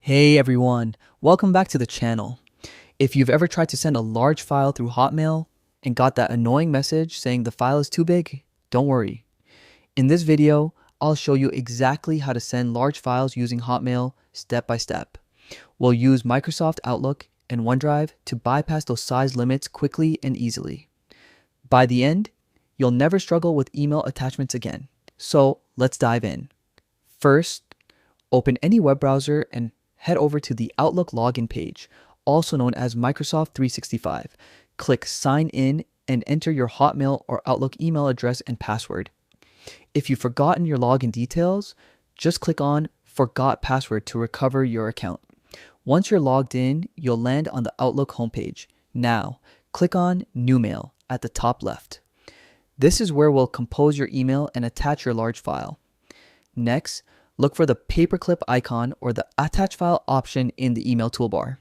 Hey everyone, welcome back to the channel. If you've ever tried to send a large file through Hotmail and got that annoying message saying the file is too big, don't worry. In this video, I'll show you exactly how to send large files using Hotmail step by step. We'll use Microsoft Outlook and OneDrive to bypass those size limits quickly and easily. By the end, you'll never struggle with email attachments again. So let's dive in. First, open any web browser and head over to the Outlook login page, also known as Microsoft 365. Click Sign In and enter your Hotmail or Outlook email address and password. If you've forgotten your login details, just click on Forgot Password to recover your account. Once you're logged in, you'll land on the Outlook homepage. Now, click on New Mail at the top left. This is where we'll compose your email and attach your large file. Next, look for the paperclip icon or the attach file option in the email toolbar.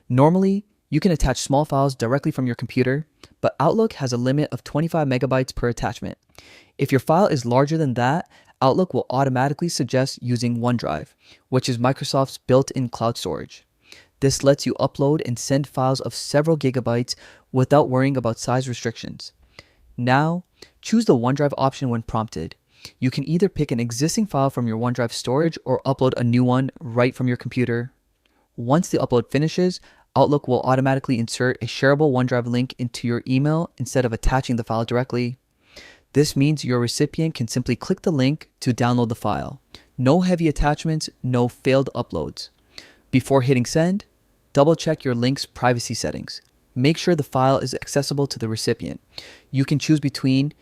Normally, you can attach small files directly from your computer, but Outlook has a limit of 25 megabytes per attachment. If your file is larger than that, Outlook will automatically suggest using OneDrive, which is Microsoft's built-in cloud storage. This lets you upload and send files of several gigabytes without worrying about size restrictions. Now, choose the OneDrive option when prompted. You can either pick an existing file from your OneDrive storage or upload a new one right from your computer. Once the upload finishes, Outlook will automatically insert a shareable OneDrive link into your email instead of attaching the file directly. This means your recipient can simply click the link to download the file. No heavy attachments, no failed uploads. Before hitting send, double check your link's privacy settings. Make sure the file is accessible to the recipient. You can choose between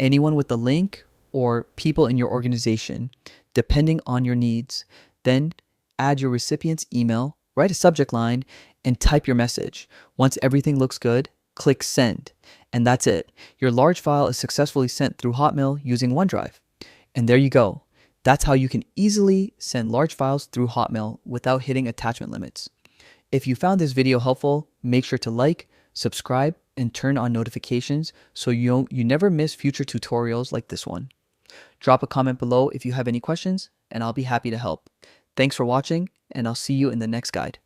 anyone with the link or people in your organization, depending on your needs. Then add your recipient's email, write a subject line, and type your message. Once everything looks good, click send. And that's it. Your large file is successfully sent through Hotmail using OneDrive. And there you go. That's how you can easily send large files through Hotmail without hitting attachment limits. If you found this video helpful, make sure to like, subscribe, and turn on notifications so you never miss future tutorials like this one. Drop a comment below if you have any questions, and I'll be happy to help. Thanks for watching, and I'll see you in the next guide.